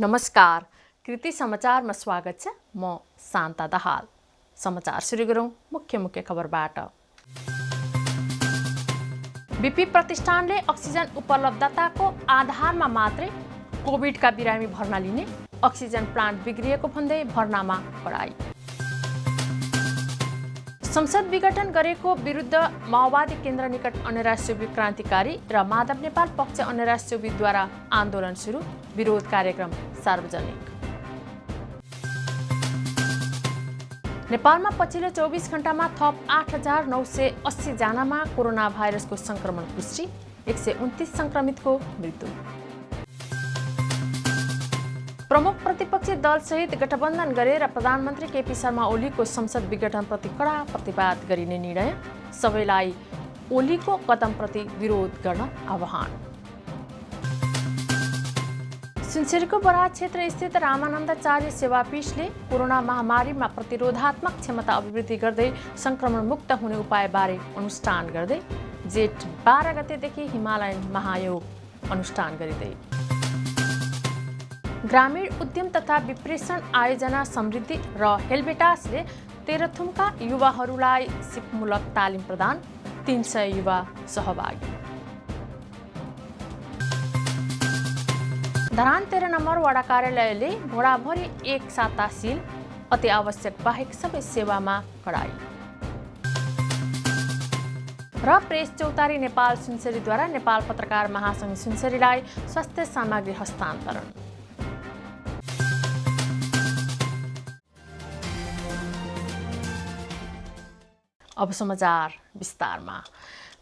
नमस्कार, कृति समाचारमा स्वागत छ। म शान्ता दाहाल। समाचार सुरु गरौँ मुख्य खबरबाट। बीपी प्रतिष्ठानले अक्सिजन उपलब्धताको आधारमा मात्रै कोभिडका बिरामी भर्ना लिने, अक्सिजन प्लान्ट बिग्रिएको भन्दै भर्नामा कडाई। संसद विघटन गरेको विरुद्ध माओवादी केन्द्र निकट अनेरा सोबी क्रान्तिकारी र माधव नेपाल पक्ष अनेरा सोबीद्वारा आन्दोलन सुरु, विरोध कार्यक्रम सार्वजनिक। नेपालमा पछिल्लो 24 घण्टामा थप 8,980 जनामा कोरोना भाइरसको संक्रमण पुष्टि, 129 संक्रमितको मृत्यु। प्रमुख प्रतिपक्षी दलसहित गठबन्धन गरेर प्रधानमन्त्री केपी शर्मा ओलीको संसद विघटनप्रति कडा प्रतिवाद गरिने निर्णय, सबैलाई ओलीको कदमप्रति विरोध गर्न आह्वान। सुनसरीको बराज क्षेत्र स्थित रामानन्दाचार्य सेवापीठले कोरोना महामारीमा प्रतिरोधात्मक क्षमता अभिवृद्धि गर्दै संक्रमण मुक्त हुने उपायबारे अनुष्ठान गर्दै जेठ 12 गतेदेखि हिमालयन महायोग अनुष्ठान गरिँदै। ग्रामीण उद्यम तथा विप्रेषण आयोजना समृद्धि र हेलबेटासले तेह्रथुमका युवाहरूलाई सिपमूलक तालिम प्रदान, 300 युवा सहभागी। धरान 13 नम्बर वडा कार्यालयले भोडाभरि एक साता सील, अति आवश्यक बाहेक सबै सेवामा कडाई। र प्रेस चौतारी नेपाल सुनसरीद्वारा नेपाल पत्रकार महासंघ सुनसरीलाई स्वास्थ्य सामग्री हस्तान्तरण। अब समाचार विस्तारमा।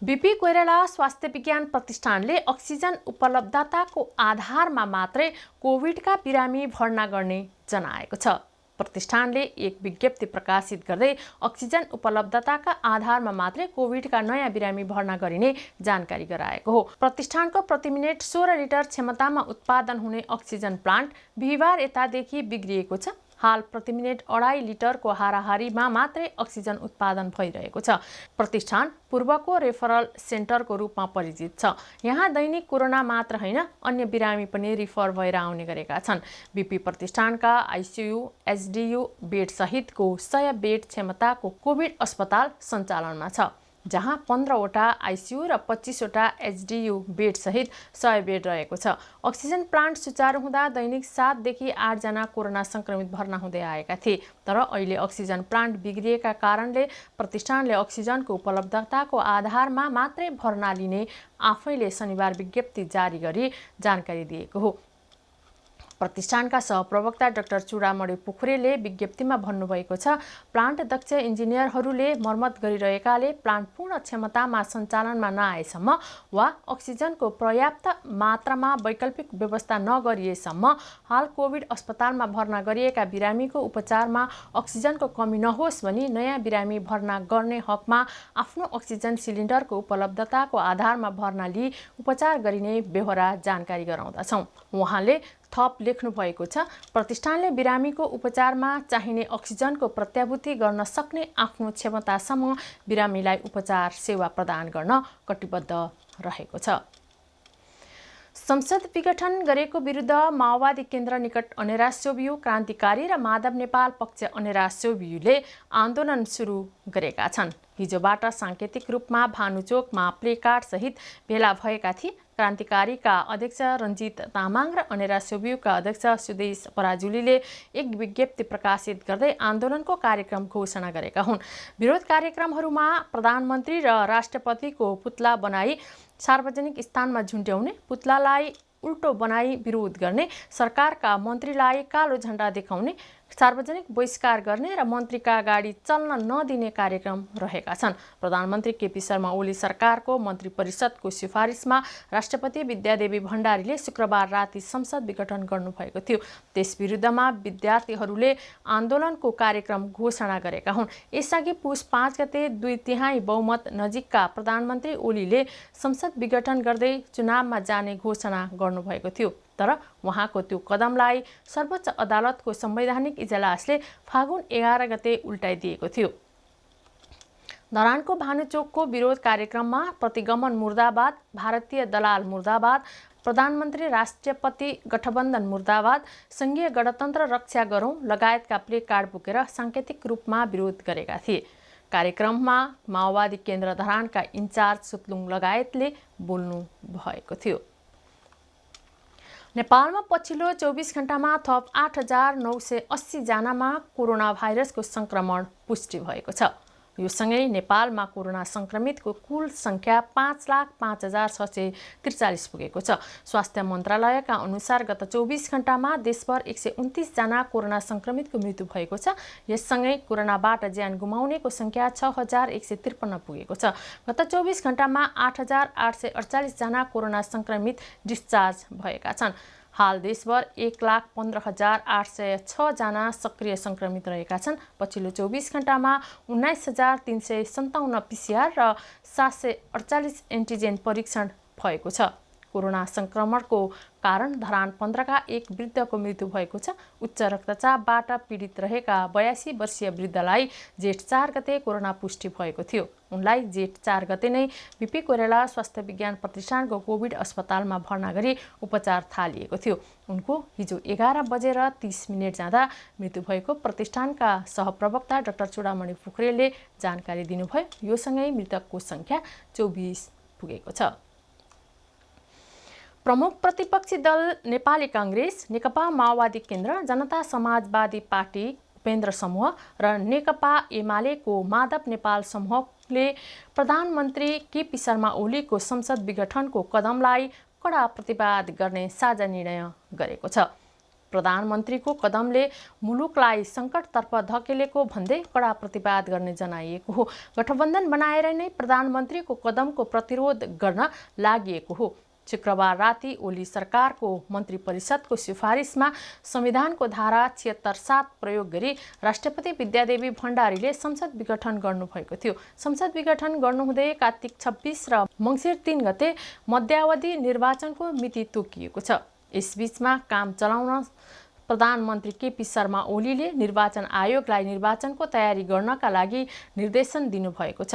बीपी कोइराला स्वास्थ्य विज्ञान प्रतिष्ठानले अक्सिजन उपलब्धताको आधारमा मात्रै कोभिडका बिरामी भर्ना गर्ने जनाएको छ। प्रतिष्ठानले एक विज्ञप्ति प्रकाशित गर्दै अक्सिजन उपलब्धताका आधारमा मात्रै कोभिडका नयाँ बिरामी भर्ना गरिने जानकारी गराएको हो। प्रतिष्ठानको प्रति मिनेट 16 लिटर क्षमतामा उत्पादन हुने अक्सिजन प्लान्ट बिहिबार यतादेखि बिग्रिएको छ। हाल प्रति मिनेट 2.5 लिटरको हाराहारीमा मात्रै अक्सिजन उत्पादन भइरहेको छ। प्रतिष्ठान पूर्वको रेफरल सेन्टरको रूपमा परिचित छ। यहाँ दैनिक कोरोना मात्र होइन, अन्य बिरामी पनि रिफर भएर आउने गरेका छन्। बीपी प्रतिष्ठानका आइसियु, एचडियु बेड सहितको 100 बेड क्षमताको कोभिड अस्पताल सञ्चालनमा छ, जहाँ 15वटा आइसियु र 25वटा एचडियु बेड सहित 100 बेड रहेको छ। अक्सिजन प्लान्ट सुचारू हुँदा दैनिक 7 देखि 8 जना कोरोना संक्रमित भर्ना हुँदै आएका थिए। तर अहिले अक्सिजन प्लान्ट बिग्रिएका कारणले प्रतिष्ठानले अक्सिजनको उपलब्धताको आधारमा मात्रै भर्ना लिने आफैले शनिबार विज्ञप्ति जारी गरी जानकारी दिएको हो। प्रतिष्ठानका सहप्रवक्ता डाक्टर चुडामणि पोखरेलले विज्ञप्तिमा भन्नुभएको छ, प्लान्ट दक्ष इन्जिनियरहरूले मर्मत गरिरहेकाले प्लान्ट पूर्ण क्षमतामा सञ्चालनमा नआएसम्म वा अक्सिजनको पर्याप्त मात्रामा वैकल्पिक व्यवस्था नगरिएसम्म हाल कोभिड अस्पतालमा भर्ना गरिएका बिरामीको उपचारमा अक्सिजनको कमी नहोस् भनी नयाँ बिरामी भर्ना गर्ने हकमा आफ्नो अक्सिजन सिलिन्डरको उपलब्धताको आधारमा भर्ना लिई उपचार गरिने बेहोरा जानकारी गराउँदछौँ। उहाँले थप लेख्नु भएको छ, प्रतिष्ठानले बिरामीको उपचारमा चाहिने अक्सिजनको प्रत्याभूति गर्न सक्ने आफ्नो क्षमतासम्म बिरामीलाई उपचार सेवा प्रदान गर्न कटिबद्ध रहेको छ। संसद विघटन गरेको विरुद्ध माओवादी केन्द्र निकट अनेरा सोबियु क्रान्तिकारी र माधव नेपाल पक्ष अनेरा सोबियुले आन्दोलन सुरु गरेका छन्। हिजोबाट सांकेतिक रूपमा भानुचोकमा प्लेकार्ड सहित भेला भएका थिए। क्रान्तिकारीका अध्यक्ष रञ्जित तामाङ र अनेरा सोबियुका अध्यक्ष सुदेश पराजुलीले एक विज्ञप्ति प्रकाशित गर्दै आन्दोलनको कार्यक्रम घोषणा गरेका हुन्। विरोध कार्यक्रमहरूमा प्रधानमन्त्री र राष्ट्रपतिको पुतला बनाई सार्वजनिक स्थानमा झुन्ड्याउने, पुतलालाई उल्टो बनाई विरोध गर्ने, सरकारका मन्त्रीलाई कालो झण्डा देखाउने, सार्वजनिक बहिष्कार गर्ने र मन्त्रीका गाडी चल्न नदिने कार्यक्रम रहेका छन्। प्रधानमन्त्री केपी शर्मा ओली सरकारको मन्त्री परिषदको सिफारिसमा राष्ट्रपति विद्यादेवी भण्डारीले शुक्रबार राति संसद विघटन गर्नुभएको थियो। त्यस विरुद्धमा विद्यार्थीहरूले आन्दोलनको कार्यक्रम घोषणा गरेका हुन्। यसअघि पुस 5 गते 2/3 बहुमत नजिकका प्रधानमन्त्री ओलीले संसद विघटन गर्दै चुनावमा जाने घोषणा गर्नुभएको थियो। तर उहाँको त्यो कदमलाई सर्वोच्च अदालतको संवैधानिक इजलासले फागुन 11 गते उल्टाइदिएको थियो। धरानको भानुचोकको विरोध कार्यक्रममा प्रतिगमन मुर्दाबाद, भारतीय दलाल मुर्दाबाद, प्रधानमन्त्री राष्ट्रपति गठबन्धन मुर्दाबाद, संघीय गणतन्त्र रक्षा गरौँ लगायतका प्ले कार्ड बोकेर सांकेतिक रूपमा विरोध गरेका थिए। कार्यक्रममा माओवादी केन्द्र धरानका इन्चार्ज सुतलुङ लगायतले बोल्नु भएको थियो। नेपालमा पछिल्लो 24 घण्टामा थप 8,980 जनामा कोरोना भाइरसको संक्रमण पुष्टि भएको छ। यो सँगै नेपालमा कोरोना संक्रमितको कुल संख्या 5,05,643 पुगेको छ। स्वास्थ्य मन्त्रालयका अनुसार गत 24 घण्टामा देशभर 129 जना कोरोना संक्रमितको मृत्यु भएको छ। यससँगै कोरोनाबाट ज्यान गुमाउनेको संख्या 6,153 पुगेको छ। गत 24 घण्टामा 8,848 जना कोरोना संक्रमित डिस्चार्ज भएका छन्। हाल देशभर 1,15,806 जना सक्रिय संक्रमित रहेका छन्। पछिल्लो 24 घण्टामा 19,357 PCR र 748 एन्टिजेन परीक्षण भएको छ। कोरोना संक्रमणको कारण धरान 15 का एक वृद्धको मृत्यु भएको छ। उच्च रक्तचापबाट पीडित रहेका 82 वर्षीय वृद्धलाई जेठ 4 गते कोरोना पुष्टि भएको थियो। उनलाई जेठ 4 गते नै बीपी कोइराला स्वास्थ्य विज्ञान प्रतिष्ठानको कोभिड अस्पतालमा भर्ना गरी उपचार थालिएको थियो। उनको हिजो 11:30 जाँदा मृत्यु भएको प्रतिष्ठानका सहप्रवक्ता डाक्टर चूडामणि पोखरेलले जानकारी दिनुभयो। यो सँगै मृतकको संख्या 24 पुगेको छ। प्रमुख प्रतिपक्षी दल नेपाली कांग्रेस, नेकपा माओवादी केन्द्र, जनता समाजवादी पार्टी उपेन्द्र समूह र नेकपा एमालेको माधव नेपाल समूहले प्रधानमन्त्री केपी शर्मा ओलीको संसद विघटनको कदमलाई कडा प्रतिवाद गर्ने साझा निर्णय गरेको छ। प्रधानमन्त्रीको कदमले मुलुकलाई सङ्कटतर्फ धकेलेको भन्दै कडा प्रतिवाद गर्ने जनाइएको हो। गठबन्धन बनाएर नै प्रधानमन्त्रीको कदमको प्रतिरोध गर्न लागि हो। शुक्रबार राति ओली सरकारको मन्त्री परिषदको सिफारिसमा संविधानको धारा 76(7) प्रयोग गरी राष्ट्रपति विद्यादेवी भण्डारीले संसद विघटन गर्नुभएको थियो। संसद विघटन गर्नुहुँदै कार्तिक 26 र मङ्सिर 3 गते मध्यावधि निर्वाचनको मिति तोकिएको छ। यसबीचमा काम चलाउन प्रधानमन्त्री केपी शर्मा ओलीले निर्वाचन आयोगलाई निर्वाचनको तयारी गर्नका लागि निर्देशन दिनुभएको छ।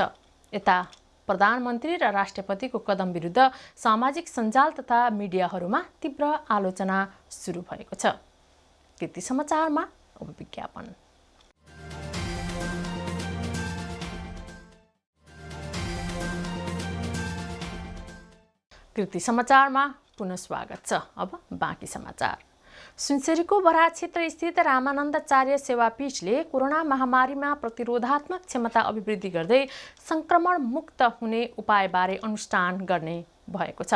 यता प्रधानमन्त्री र राष्ट्रपतिको कदम विरुद्ध सामाजिक सञ्जाल तथा मिडियाहरूमा तीव्र आलोचना सुरु भएको छ। कृति समाचारमा अब विज्ञापन। कृति समाचारमा पुनः स्वागत छ। अब बाँकी समाचार। सुनसरीको बराह क्षेत्र स्थित रामानन्दाचार्य सेवापीठले कोरोना महामारीमा प्रतिरोधात्मक क्षमता अभिवृद्धि गर्दै संक्रमण मुक्त हुने उपायबारे अनुष्ठान गर्ने भएको छ।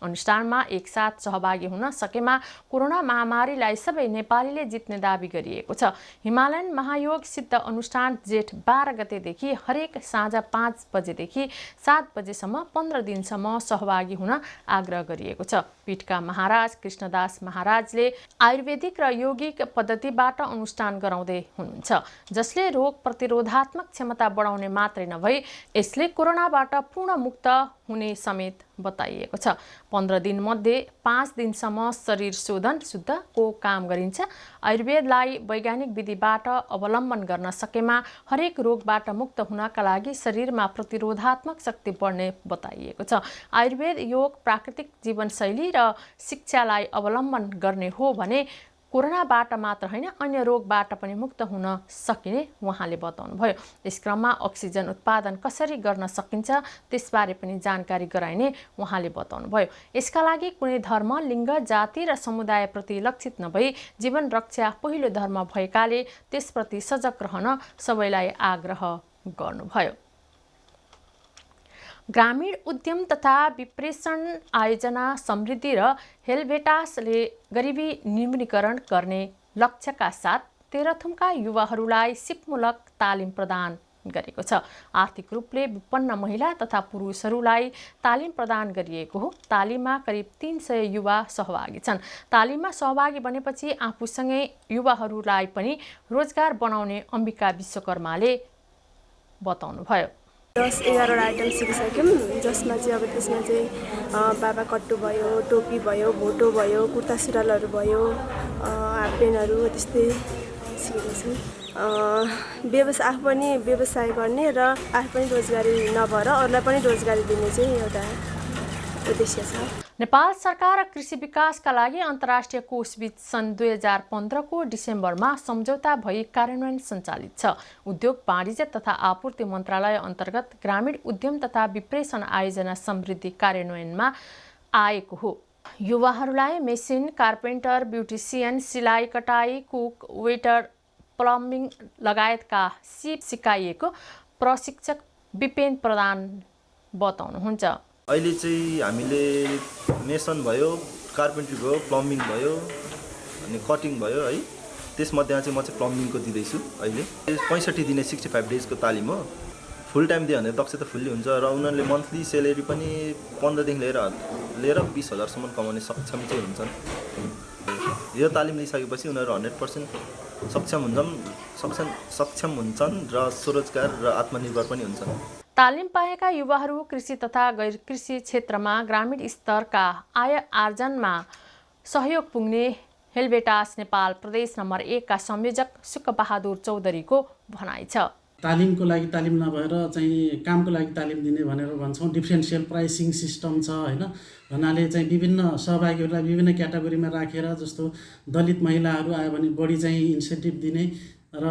अनुष्ठानमा एकसाथ सहभागी हुन सकेमा कोरोना महामारीलाई सबै नेपालीले जित्ने दाबी गरिएको छ। हिमालयन महायोग सिद्ध अनुष्ठान जेठ 12 गतेदेखि हरेक साँझ 5 बजेदेखि 7 बजेसम्म 15 दिनसम्म सहभागी हुन आग्रह गरिएको छ। पीठका महाराज कृष्णदास महाराजले आयुर्वेदिक र यौगिक पद्धतिबाट अनुष्ठान गराउँदै हुनुहुन्छ, जसले रोग प्रतिरोधात्मक क्षमता बढाउने मात्रै नभई यसले कोरोनाबाट पूर्ण मुक्त हुने समेत बताइएको छ। 15 दिन मध्ये 5 दिनसम्म शरीर शोधन शुद्धको काम गरिन्छ। आयुर्वेदलाई वैज्ञानिक विधिबाट अवलम्बन गर्न सकेमा हरेक रोगबाट मुक्त हुनका लागि शरीरमा प्रतिरोधात्मक शक्ति बढ्ने बताइएको छ। आयुर्वेद योग प्राकृतिक जीवनशैली र शिक्षालाई अवलम्बन गर्ने हो भने कोरोनाबाट मात्र होइन अन्य रोगबाट पनि मुक्त हुन सकिने उहाँले बताउनुभयो। यस क्रममा अक्सिजन उत्पादन कसरी गर्न सकिन्छ त्यसबारे पनि जानकारी गराइने उहाँले बताउनुभयो। यसका लागि कुनै धर्म, लिङ्ग, जाति र समुदायप्रति लक्षित नभई जीवन रक्षा पहिलो धर्म भएकाले त्यसप्रति सजग रहन सबैलाई आग्रह गर्नुभयो। ग्रामीण उद्यम तथा विप्रेषण आयोजना समृद्धि र हेलभेटासले गरिबी निर्मूलीकरण गर्ने लक्ष्यका साथ तेह्रथुमका युवाहरूलाई सिपमूलक तालिम प्रदान गरेको छ। आर्थिक रूपले विपन्न महिला तथा पुरुषहरूलाई तालिम प्रदान गरिएको हो। तालिममा करिब 300 युवा सहभागी छन्। तालिममा सहभागी बनेपछि आफूसँगै युवाहरूलाई पनि रोजगार बनाउने अम्बिका विश्वकर्माले बताउनुभयो। 10-11 आइटम सिकिसक्यौँ, जसमा चाहिँ अब त्यसमा चाहिँ बाबा कट्टु भयो, टोपी भयो, भोटो भयो, कुर्ता सुरुवालहरू भयो, हाफ पेन्टहरू त्यस्तै सिकेको छु। आफू पनि व्यवसाय गर्ने र आफू पनि रोजगारी नभएर अरूलाई पनि रोजगारी दिने चाहिँ एउटा उद्देश्य छ। नेपाल सरकार र कृषि विकासका लागि अन्तर्राष्ट्रिय कोषबीच सन् 2015 को डिसेम्बरमा सम्झौता भई कार्यान्वयन सञ्चालित छ। उद्योग वाणिज्य तथा आपूर्ति मन्त्रालय अन्तर्गत ग्रामीण उद्यम तथा विप्रेषण आयोजना समृद्धि कार्यान्वयनमा आएको हो। युवाहरूलाई मेसिन, कार्पेन्टर, ब्युटिसियन, सिलाइ कटाई, कुक, वेटर, प्लम्बिङ लगायतका सिप सिकाइएको प्रशिक्षक विपेन प्रधान बताउनुहुन्छ। अहिले चाहिँ हामीले मेसन भयो, कार्पेन्ट्री भयो, प्लम्बिङ भयो अनि कटिङ भयो है। त्यसमध्येमा चाहिँ म चाहिँ प्लम्बिङको दिँदैछु। अहिले 65 दिने 65 डेजको तालिम हो। फुल टाइम दियो भने दक्षता फुल्ली हुन्छ र उनीहरूले मन्थली सेलेरी पनि 15 देखि लिएर 20,000 सम्म कमाउने सक्षम चाहिँ हुन्छन्। यो तालिम लिइसकेपछि उनीहरू 100% सक्षम हुन्छन् र स्वरोजगार र आत्मनिर्भर पनि हुन्छन्। तालिम पाएका युवाहरू कृषि तथा गैर कृषि क्षेत्रमा ग्रामीण स्तरका आय आर्जनमा सहयोग पुग्ने हेलबेटास नेपाल प्रदेश नम्बर 1 का संयोजक सुकबहादुर चौधरीको भनाइ छ। तालिमको लागि तालिम नभएर चाहिँ कामको लागि तालिम दिने भनेर भन्छौँ। डिफ्रेन्सियल प्राइसिङ सिस्टम छ हैन। भन्नाले चाहिँ विभिन्न सहभागीहरूलाई विभिन्न क्याटेगोरीमा राखेर जस्तो दलित महिलाहरू आयो भने बढी चाहिँ इन्सेन्टिभ दिने र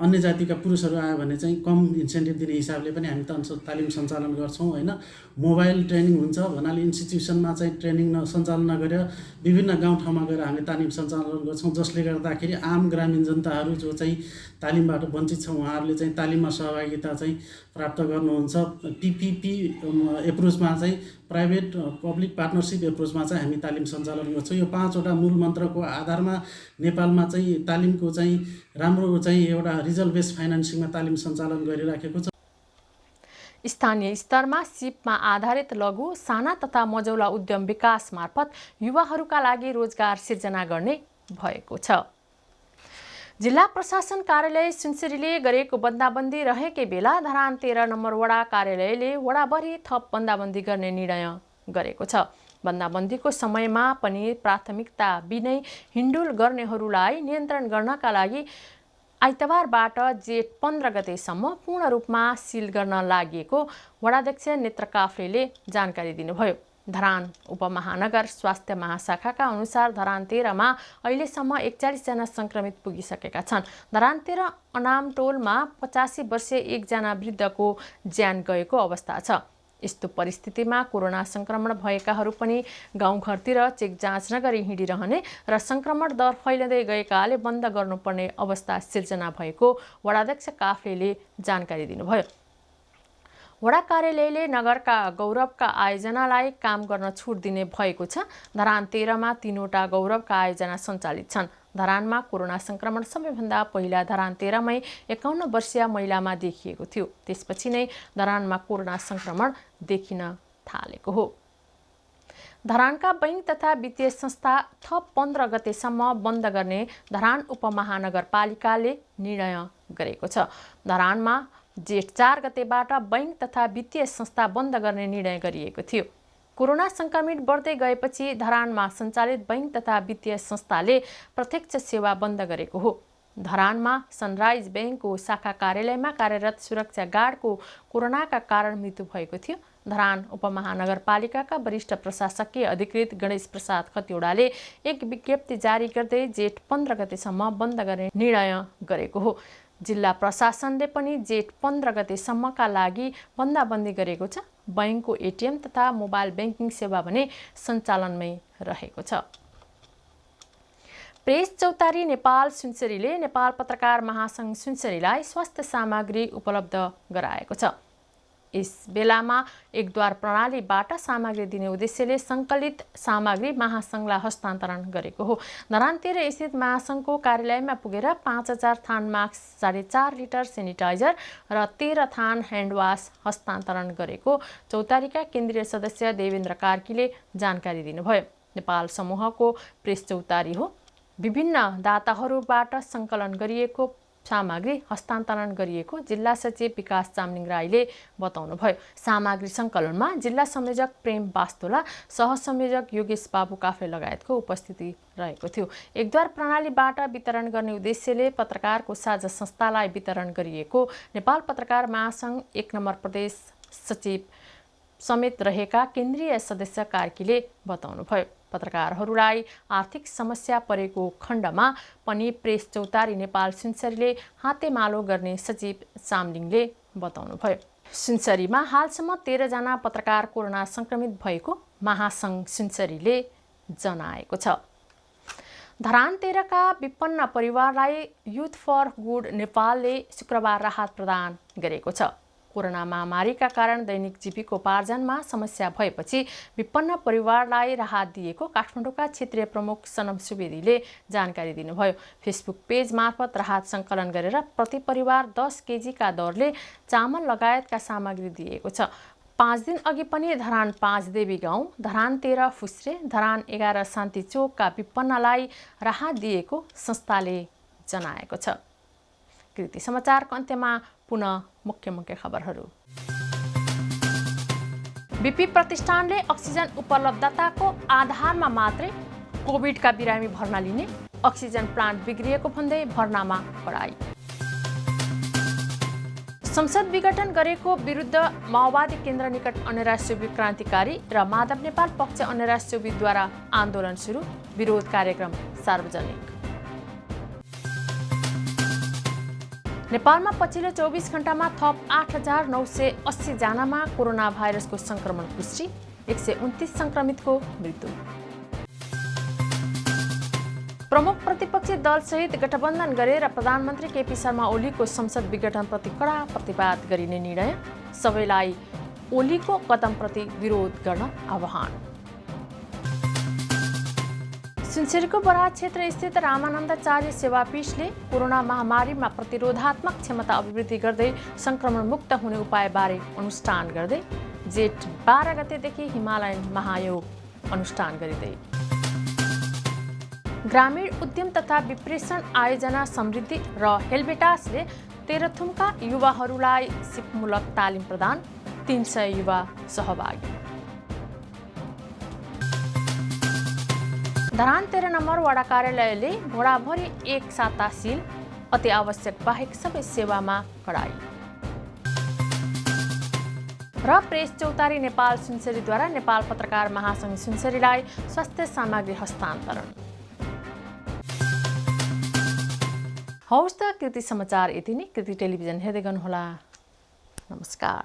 अन्य जातिका पुरुषहरू आयो भने चाहिँ कम इन्सेन्टिभ दिने हिसाबले पनि हामी तालिम सञ्चालन गर्छौँ हैन। मोबाइल ट्रेनिङ हुन्छ भन्नाले इन्स्टिट्युसनमा चाहिँ ट्रेनिङ सञ्चालन नगरेर विभिन्न गाउँठाउँमा गएर हामी तालिम सञ्चालन गर्छौँ, जसले गर्दाखेरि आम ग्रामीण जनताहरू जो चाहिँ तालिमबाट वञ्चित छ उहाँहरूले चाहिँ तालिममा सहभागिता चाहिँ प्राप्त गर्नुहुन्छ। PPP एप्रोचमा चाहिँ प्राइभेट पब्लिक पार्टनरसिप एप्रोचमा चाहिँ हामी तालिम सञ्चालन गर्छौँ। यो 5 वटा मूल मन्त्रको आधारमा नेपालमा चाहिँ तालिमको चाहिँ राम्रो चाहिँ एउटा रिजल्ट बेस्ड फाइनान्सिङमा तालिम सञ्चालन गरिराखेको छ। स्थानीय स्तरमा सिपमा आधारित लघु, साना तथा मझौला उद्यम विकास मार्फत युवाहरूका लागि रोजगार सिर्जना गर्ने भएको छ। जिल्ला प्रशासन कार्यालय सुनसरीले गरेको बन्दाबन्दी रहेकै बेला धरान 13 नम्बर वडा कार्यालयले वडाभरि थप बन्दाबन्दी गर्ने निर्णय गरेको छ। बन्दाबन्दीको समयमा पनि प्राथमिकता बिनै हिन्डुल गर्नेहरूलाई नियन्त्रण गर्नका लागि आइतबारबाट जेठ 15 गतेसम्म पूर्ण रूपमा सिल गर्न लागि वडाध्यक्ष नेत्र काफ्लेले जानकारी दिनुभयो। धरान उपमहानगर स्वास्थ्य महाशाखाका अनुसार धरान 13 मा अहिलेसम्म 41 जना संक्रमित पुगिसकेका छन्। धरान 13 अनाम टोलमा 85 वर्षीय एकजना वृद्धको ज्यान गएको अवस्था छ। यस्तो परिस्थितिमा कोरोना संक्रमण भएकाहरू पनि गाउँघरतिर चेक जाँच नगरी हिँडिरहने र संक्रमण दर फैलिँदै गएकाले बन्द गर्नुपर्ने अवस्था सिर्जना भएको वडाध्यक्ष काफ्लेले जानकारी दिनुभयो। वडा कार्यालयले नगरका गौरवका आयोजनालाई काम गर्न छुट दिने भएको छ। धरान 13 मा 3 वटा गौरवका आयोजना सञ्चालित छन्। धरानमा कोरोना संक्रमण सबैभन्दा पहिला धरान 13 मै 51 वर्षीय महिलामा देखिएको थियो। त्यसपछि नै धरानमा कोरोना संक्रमण देखिन थालेको हो। धरानका बैंक तथा वित्तीय संस्था थप 15 गतेसम्म बन्द गर्ने धरान उपमहानगरपालिकाले निर्णय गरेको छ। धरानमा जेठ 4 गतेबाट बैंक तथा वित्तीय संस्था बन्द गर्ने निर्णय गरिएको थियो। कोरोना संक्रमित बढ्दै गएपछि धरानमा सञ्चालित बैंक तथा वित्तीय संस्थाले प्रत्यक्ष सेवा बन्द गरेको हो। धरानमा सनराइज बैंकको शाखा कार्यालयमा कार्यरत सुरक्षा गार्डको कोरोनाका कारण मृत्यु भएको थियो। धरान उपमहानगरपालिकाका वरिष्ठ प्रशासकीय अधिकृत गणेश प्रसाद खतिवडाले एक विज्ञप्ति जारी गर्दै जेठ 15 गतेसम्म बन्द गर्ने निर्णय गरेको हो। जिल्ला प्रशासनले पनि जेठ 15 गतेसम्मका लागि बन्दाबन्दी गरेको छ। बैंकको एटीएम तथा मोबाइल बैंकिङ सेवा भने सञ्चालनमै रहेको छ। प्रेस चौतारी नेपाल सुनसरीले नेपाल पत्रकार महासंघ सुनसरीलाई स्वास्थ्य सामग्री उपलब्ध गराएको छ। यस बेलामा एकद्वार प्रणालीबाट सामग्री दिने उद्देश्यले सङ्कलित सामग्री महासंघलाई हस्तान्तरण गरेको हो। धरान 13 स्थित महासंघको कार्यालयमा पुगेर 5000 थान मास्क, 4.5 लिटर सेनिटाइजर र 13 थान ह्यान्डवास हस्तान्तरण गरेको चौतारीका केन्द्रीय सदस्य देवेन्द्र कार्कीले जानकारी दिनुभयो। नेपाल समूहको प्रेस चौतारी हो। विभिन्न दाताहरूबाट सङ्कलन गरिएको सामग्री हस्तान्तरण गरिएको जिल्ला सचिव विकास चामलिङ राईले बताउनुभयो। सामग्री सङ्कलनमा जिल्ला संयोजक प्रेम बास्तोला, सहसंयोजक योगेश बाबु काफे लगायतको उपस्थिति रहेको थियो। एकद्वार प्रणालीबाट वितरण गर्ने उद्देश्यले पत्रकारको साझा संस्थालाई वितरण गरिएको नेपाल पत्रकार महासङ्घ 1 नम्बर प्रदेश सचिव समेत रहेका केन्द्रीय सदस्य कार्कीले बताउनुभयो। पत्रकारहरूलाई आर्थिक समस्या परेको खण्डमा पनि प्रेस चौतारी नेपाल सुनसरीले हातेमालो गर्ने सचिव चामलिङले बताउनुभयो। सुनसरीमा हालसम्म 13 जना पत्रकार कोरोना संक्रमित भएको महासङ्घ सुनसरीले जनाएको छ। धरान 13 का विपन्न परिवारलाई युथ फर गुड नेपालले शुक्रबार राहत प्रदान गरेको छ। कोरोना महामारीका कारण दैनिक जीविकोपार्जनमा समस्या भएपछि विपन्न परिवारलाई राहत दिएको काठमाडौँका क्षेत्रीय प्रमुख सनम सुवेदीले जानकारी दिनुभयो। फेसबुक पेज मार्फत राहत सङ्कलन गरेर प्रति परिवार 10 केजीका दरले चामल लगायतका सामग्री दिएको छ। 5 दिन अघि पनि धरान 5 देवी गाउँ, धरान 13 फुस्रे, धरान 11 शान्ति चोकका विपन्नलाई राहत दिएको संस्थाले जनाएको छ। कृति समाचारको अन्त्यमा पुनः मुख्य खबरहरू। बीपी प्रतिष्ठानले अक्सिजन उपलब्धताको आधारमा मात्रै कोभिडका बिरामी भर्ना लिने, अक्सिजन प्लान्ट बिग्रिएको भन्दै भर्नामा कडाई। संसद विघटन गरेको विरुद्ध माओवादी केन्द्र निकट अनेरा सुबी क्रान्तिकारी र माधव नेपाल पक्ष अनेरा सुबीद्वारा आन्दोलन सुरु, विरोध कार्यक्रम सार्वजनिक। नेपालमा पछिल्लो 24 घण्टामा थप 8,980 जनामा कोरोना भाइरसको संक्रमण पुष्टि, 129 संक्रमितको मृत्यु। प्रमुख प्रतिपक्षी दलसहित गठबन्धन गरेर प्रधानमन्त्री केपी शर्मा ओलीको संसद विघटनप्रति कडा प्रतिवाद गरिने निर्णय, सबैलाई ओलीको कदमप्रति विरोध गर्न आह्वान। सुनसरीको बराज क्षेत्र स्थित रामानन्दाचार्य सेवापीठले कोरोना महामारीमा प्रतिरोधात्मक क्षमता अभिवृद्धि गर्दै संक्रमण मुक्त हुने उपायबारे अनुष्ठान गर्दै जेठ 12 गतेदेखि हिमालयन महायोग अनुष्ठान गरिँदै। ग्रामीण उद्यम तथा विप्रेषण आयोजना समृद्धि र हेलबेटासले तेह्रथुमका युवाहरूलाई सिपमूलक तालिम प्रदान, 300 युवा सहभागी। धरान 13 नम्बर वडा कार्यालयले भोडाभरि 1 साता सिल, अति आवश्यक बाहेक सबै सेवामा कडाई। र प्रेस चौतारी नेपाल सुनसरीद्वारा नेपाल पत्रकार महासङ्घ सुनसरीलाई स्वास्थ्य सामग्री हस्तान्तरण। हौस् त कृति समाचार यति नै। कृति टेलिभिजन हेर्दै गर्नुहोला। नमस्कार।